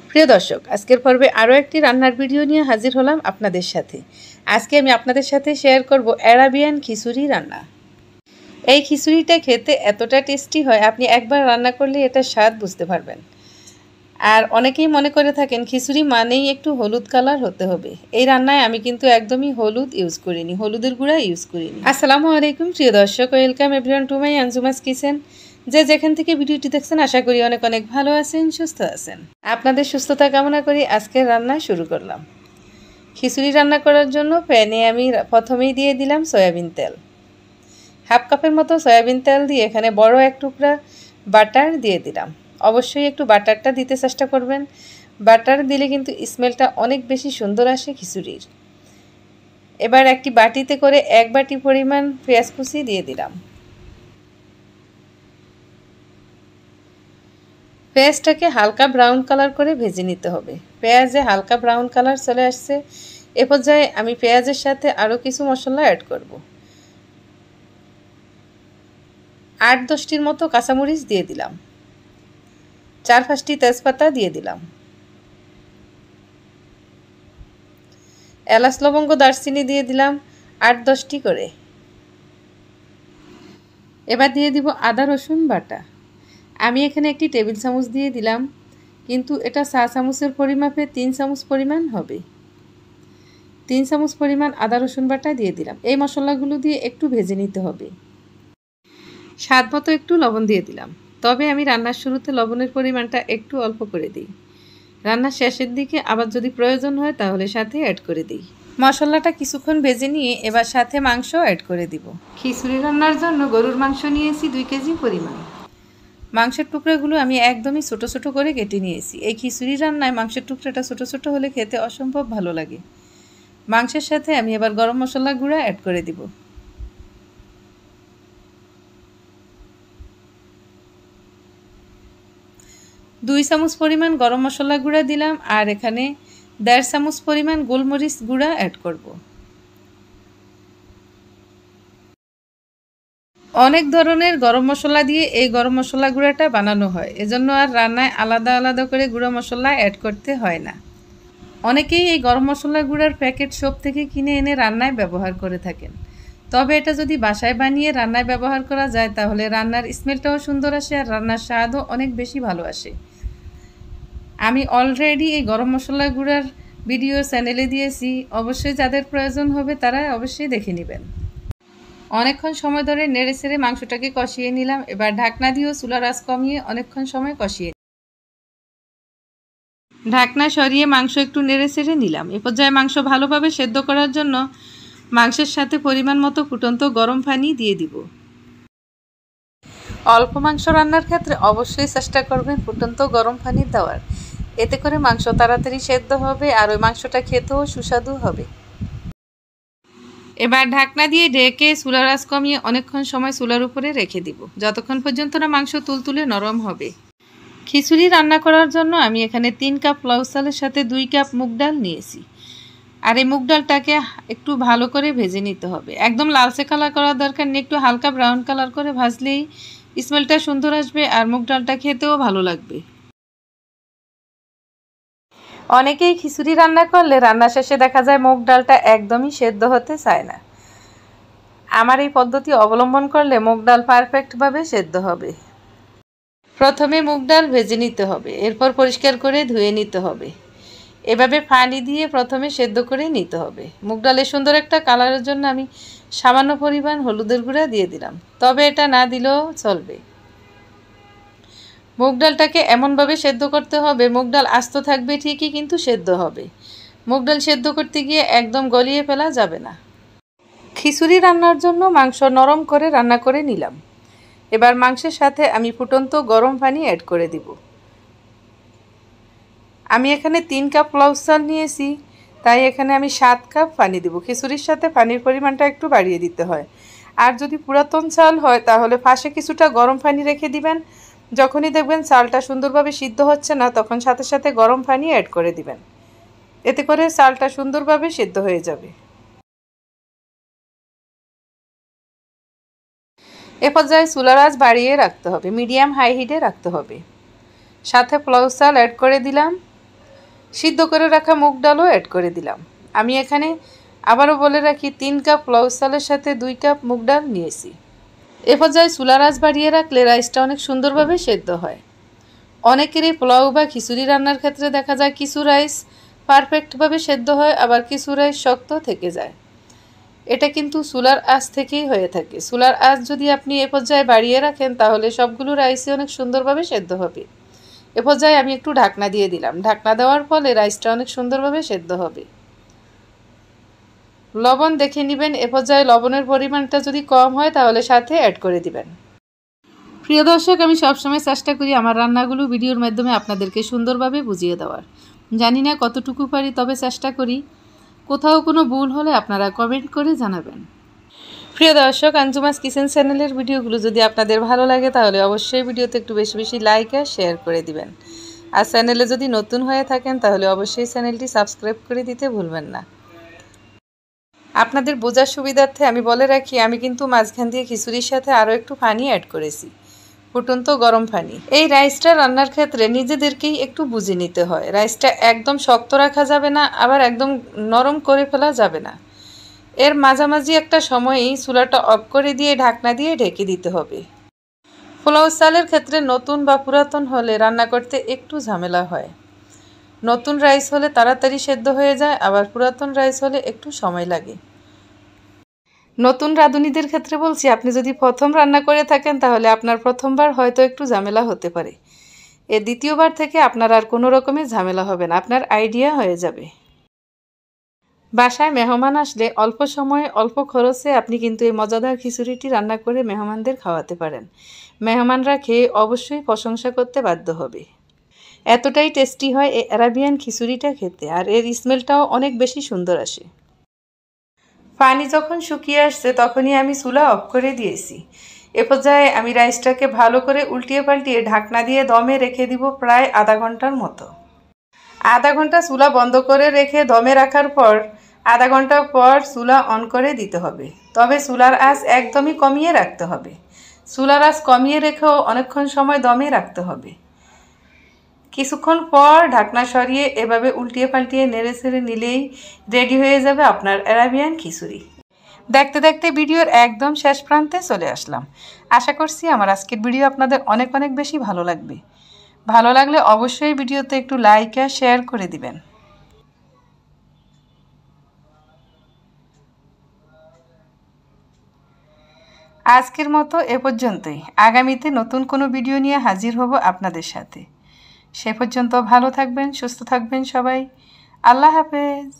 প্রিয় দর্শক, আজকের পর্বে আরও একটি রান্নার ভিডিও নিয়ে হাজির হলাম আপনাদের সাথে। আজকে আমি আপনাদের সাথে শেয়ার করব অ্যারাবিয়ান খিচুড়ি রান্না। এই খিচুড়িটা খেতে এতটা টেস্টি হয়, আপনি একবার রান্না করলে এটার স্বাদ বুঝতে পারবেন। আর অনেকেই মনে করে থাকেন খিচুড়ি মানেই একটু হলুদ কালার হতে হবে। এই রান্নায় আমি কিন্তু একদমই হলুদ ইউজ করিনি, হলুদের গুঁড়া ইউজ করিনি। আসসালামু আলাইকুম প্রিয় দর্শক, welcome everyone to my Anjuma's kitchen. যে যেখান থেকে ভিডিওটি দেখছেন আশা করি অনেক অনেক ভালো আছেন, সুস্থ আছেন। আপনাদের সুস্থতা কামনা করি আজকের রান্না শুরু করলাম। খিচুড়ি রান্না করার জন্য প্যানে আমি প্রথমেই দিয়ে দিলাম সয়াবিন তেল। হাফ কাপের মতো সয়াবিন তেল দিয়ে এখানে বড় এক টুকরা বাটার দিয়ে দিলাম। অবশ্যই একটু বাটারটা দিতে চেষ্টা করবেন, বাটার দিলে কিন্তু স্মেলটা অনেক বেশি সুন্দর আসে খিচুড়ির। এবার একটি বাটিতে করে 1 বাটি পরিমাণ পেঁয়াজ কুচি দিয়ে দিলাম। পেঁয়াজটাকে হালকা ব্রাউন কালার করে ভেজে নিতে হবে। পেঁয়াজে হালকা ব্রাউন কালার চলে আসছে, এ পর্যায়ে আমি পেঁয়াজের সাথে আরও কিছু মশলা অ্যাড করব। 8-10টির মতো কাঁচামরিচ দিয়ে দিলাম, 4-5টি তেজপাতা দিয়ে দিলাম, এলাচ লবঙ্গ দারচিনি দিয়ে দিলাম 8-10টি করে। এবার দিয়ে দিব আদা রসুন বাটা। আমি এখানে একটি টেবিল চামচ দিয়ে দিলাম, কিন্তু এটা চা চামচের পরিমাপে 3 চামচ পরিমাণ হবে। 3 চামচ পরিমাণ আদা রসুন বাটা দিয়ে দিলাম। এই মশলাগুলো দিয়ে একটু ভেজে নিতে হবে। স্বাদ মতো একটু লবণ দিয়ে দিলাম, তবে আমি রান্নার শুরুতে লবণের পরিমাণটা একটু অল্প করে দিই। রান্নার শেষের দিকে আবার যদি প্রয়োজন হয় তাহলে সাথে অ্যাড করে দিই। মশলাটা কিছুক্ষণ ভেজে নিয়ে এবার সাথে মাংস অ্যাড করে দিব। খিচুড়ি রান্নার জন্য গরুর মাংস নিয়েছি 2 কেজি পরিমাণ। মাংসের টুকরাগুলো আমি একদমই ছোট ছোট করে কেটে নিয়েছি। এই খিচুড়ি রান্নায় মাংসের টুকরাটা ছোট ছোট হলে খেতে অসম্ভব ভালো লাগে। মাংসের সাথে আমি এবার গরম মশলা গুঁড়া অ্যাড করে দিব। দুই চামচ পরিমাণ গরম মশলা গুঁড়া দিলাম, আর এখানে 1.5 চামচ পরিমাণ গোলমরিচ গুঁড়া অ্যাড করব। অনেক ধরনের গরম মশলা দিয়ে এই গরম মশলা গুঁড়াটা বানানো হয়, এজন্য আর রান্নায় আলাদা আলাদা করে গুঁড়া মশলা অ্যাড করতে হয় না। অনেকেই এই গরম মশলা গুঁড়ার প্যাকেট শপ থেকে কিনে এনে রান্নায় ব্যবহার করে থাকেন, তবে এটা যদি বাসায় বানিয়ে রান্নায় ব্যবহার করা যায় তাহলে রান্নার স্মেলটাও সুন্দর আসে আর রান্নার স্বাদও অনেক বেশি ভালো আসে। আমি অলরেডি এই গরম মশলা গুঁড়ার ভিডিও চ্যানেলে দিয়েছি, অবশ্যই যাদের প্রয়োজন হবে তারা অবশ্যই দেখে নেবেন। অনেকক্ষণ সময় ধরে নেড়ে চেড়ে মাংসটাকে কষিয়ে নিলাম। এবার ঢাকনা দিয়েও চুলার আঁচ কমিয়ে অনেকক্ষণ সময় কষিয়ে ঢাকনা সরিয়ে মাংস একটু নেড়ে চেড়ে নিলাম। এ পর্যায়ে মাংস ভালোভাবে সেদ্ধ করার জন্য মাংসের সাথে পরিমাণ মতো ফুটন্ত গরম পানি দিয়ে দিব। অল্প মাংস রান্নার ক্ষেত্রে অবশ্যই চেষ্টা করবেন ফুটন্ত গরম পানি দেওয়ার, এতে করে মাংস তাড়াতাড়ি সেদ্ধ হবে আর ওই মাংসটা খেতেও সুস্বাদু হবে। এবার ঢাকনা দিয়ে ঢেকে চুলার আঁচ কমিয়ে অনেকক্ষণ সময় চুলার উপরে রেখে দিব, যতক্ষণ পর্যন্ত না মাংস তুলতুলে নরম হবে। খিচুড়ি রান্না করার জন্য আমি এখানে 3 কাপ লাউ চালের সাথে 2 কাপ মুগ ডাল নিয়েছি। আর এই মুগ ডালটাকে একটু ভালো করে ভেজে নিতে হবে। একদম লালচে কালার করার দরকার নেই, একটু হালকা ব্রাউন কালার করে ভাজলেই স্মেলটা সুন্দর আসবে আর মুগ ডালটা খেতেও ভালো লাগবে। অনেকেই খিচুড়ি রান্না করলে রান্না শেষে দেখা যায় মুগ ডালটা একদমই সেদ্ধ হতে চায় না। আমার এই পদ্ধতি অবলম্বন করলে মুগ ডাল পারফেক্টভাবে সেদ্ধ হবে। প্রথমে মুগ ডাল ভেজে নিতে হবে, এরপর পরিষ্কার করে ধুয়ে নিতে হবে। এভাবে পানি দিয়ে প্রথমে সেদ্ধ করে নিতে হবে। মুগ ডালের সুন্দর একটা কালারের জন্য আমি সামান্য পরিমাণ হলুদের গুঁড়া দিয়ে দিলাম, তবে এটা না দিলেও চলবে। মুগ ডালটাকে এমনভাবে সেদ্ধ করতে হবে মুগ ডাল আস্ত থাকবে ঠিকই, কিন্তু সেদ্ধ হবে। মুগ ডাল সেদ্ধ করতে গিয়ে একদম গলিয়ে ফেলা যাবে না। খিচুড়ি রান্নার জন্য মাংস নরম করে রান্না করে নিলাম। এবার মাংসের সাথে আমি ফুটন্ত গরম পানি অ্যাড করে দিব। আমি এখানে 3 কাপ লাউ চাল নিয়েছি, তাই এখানে আমি 7 কাপ পানি দেব। খিচুড়ির সাথে পানির পরিমাণটা একটু বাড়িয়ে দিতে হয়। আর যদি পুরাতন চাল হয় তাহলে পাশে কিছুটা গরম পানি রেখে দিবেন। যখনই দেখবেন চালটা সুন্দরভাবে সিদ্ধ হচ্ছে না তখন সাথে সাথে গরম পানি অ্যাড করে দিবেন, এতে করে চালটা সুন্দরভাবে সিদ্ধ হয়ে যাবে। এ পর্যায়ে চুলার আঁচ বাড়িয়ে রাখতে হবে, মিডিয়াম হাই হিটে রাখতে হবে। সাথে পোলাও চাল অ্যাড করে দিলাম। সিদ্ধ করে রাখা মুগ ডালও অ্যাড করে দিলাম। আমি এখানে আবারও বলে রাখি 3 কাপ পোলাও চালের সাথে 2 কাপ মুগ ডাল নিয়েছি। এ পর্যায়ে চুলার আঁচ বাড়িয়ে রাখলে রাইসটা অনেক সুন্দরভাবে সেদ্ধ হয়। অনেকেরই পোলাও বা খিচুড়ি রান্নার ক্ষেত্রে দেখা যায় কিছু রাইস পারফেক্টভাবে সেদ্ধ হয়, আবার কিছু রাইস শক্ত থেকে যায়। এটা কিন্তু চুলার আঁচ থেকেই হয়ে থাকে। চুলার আঁচ যদি আপনি এ পর্যায়ে বাড়িয়ে রাখেন তাহলে সবগুলো রাইসই অনেক সুন্দরভাবে সেদ্ধ হবে। এ পর্যায়ে আমি একটু ঢাকনা দিয়ে দিলাম। ঢাকনা দেওয়ার ফলে রাইসটা অনেক সুন্দরভাবে সেদ্ধ হবে। লবণ দেখে নেবেন। এ পর্যায়ে লবণের পরিমাণটা যদি কম হয় তাহলে সাথে অ্যাড করে দিবেন। প্রিয় দর্শক, আমি সবসময় চেষ্টা করি আমার রান্নাগুলো ভিডিওর মাধ্যমে আপনাদেরকে সুন্দরভাবে বুঝিয়ে দেওয়ার। জানি না কতটুকু পারি, তবে চেষ্টা করি। কোথাও কোনো ভুল হলে আপনারা কমেন্ট করে জানাবেন। প্রিয় দর্শক, আঞ্জুমাস কিচেন চ্যানেলের ভিডিওগুলো যদি আপনাদের ভালো লাগে তাহলে অবশ্যই ভিডিওতে একটু বেশি বেশি লাইক আর শেয়ার করে দিবেন। আর চ্যানেলে যদি নতুন হয়ে থাকেন তাহলে অবশ্যই চ্যানেলটি সাবস্ক্রাইব করে দিতে ভুলবেন না। আপনাদের বোঝার সুবিধার্থে আমি বলে রাখি, আমি কিন্তু মাঝখান দিয়ে খিচুড়ির সাথে আরও একটু পানি অ্যাড করেছি, ফুটন্ত গরম পানি। এই রাইসটা রান্নার ক্ষেত্রে নিজেদেরকেই একটু বুঝে নিতে হয়। রাইসটা একদম শক্ত রাখা যাবে না, আবার একদম নরম করে ফেলা যাবে না। এর মাঝামাঝি একটা সময়েই চুলাটা অফ করে দিয়ে ঢাকনা দিয়ে ঢেকে দিতে হবে। পোলাও চালের ক্ষেত্রে নতুন বা পুরাতন হলে রান্না করতে একটু ঝামেলা হয়। নতুন রাইস হলে তাড়াতাড়ি সেদ্ধ হয়ে যায়, আবার পুরাতন রাইস হলে একটু সময় লাগে। নতুন রাঁধুনিদের ক্ষেত্রে বলছি, আপনি যদি প্রথম রান্না করে থাকেন তাহলে আপনার প্রথমবার হয়তো একটু ঝামেলা হতে পারে। দ্বিতীয়বার থেকে আপনার আর কোনো রকমের ঝামেলা হবে না, আপনার আইডিয়া হয়ে যাবে। বাসায় মেহমান আসলে অল্প সময়ে অল্প খরচে আপনি কিন্তু এই মজাদার খিচুড়িটি রান্না করে মেহমানদের খাওয়াতে পারেন। মেহমানরা খেয়ে অবশ্যই প্রশংসা করতে বাধ্য হবে। এতটাই টেস্টি হয় এই অ্যারাবিয়ান খিচুড়িটা খেতে, আর এর স্মেলটাও অনেক বেশি সুন্দর আসে। পানি যখন শুকিয়ে আসছে তখনই আমি চুলা অফ করে দিয়েছি। এ পর্যায়ে আমি রাইসটাকে ভালো করে উল্টিয়ে পাল্টিয়ে ঢাকনা দিয়ে দমে রেখে দিব প্রায় আধা ঘন্টার মতো। আধা ঘন্টা চুলা বন্ধ করে রেখে দমে রাখার পর আধা ঘন্টা পর চুলা অন করে দিতে হবে। তবে চুলার আঁচ একদমই কমিয়ে রাখতে হবে। চুলার আঁচ কমিয়ে রেখেও অনেকক্ষণ সময় দমে রাখতে হবে। কিছুক্ষণ পর ঢাকনা সরিয়ে এভাবে উল্টিয়ে পাল্টিয়ে নেড়ে ছেড়ে নিলেই রেডি হয়ে যাবে আপনার অ্যারাবিয়ান খিচুড়ি। দেখতে দেখতে ভিডিওর একদম শেষ প্রান্তে চলে আসলাম। আশা করছি আমার আজকের ভিডিও আপনাদের অনেক অনেক বেশি ভালো লাগবে। ভালো লাগলে অবশ্যই ভিডিওতে একটু লাইক আর শেয়ার করে দিবেন। আজকের মতো এ পর্যন্তই। আগামীতে নতুন কোনো ভিডিও নিয়ে হাজির হব আপনাদের সাথে। সে পর্যন্ত ভালো থাকবেন, সুস্থ থাকবেন সবাই। আল্লাহ হাফেজ।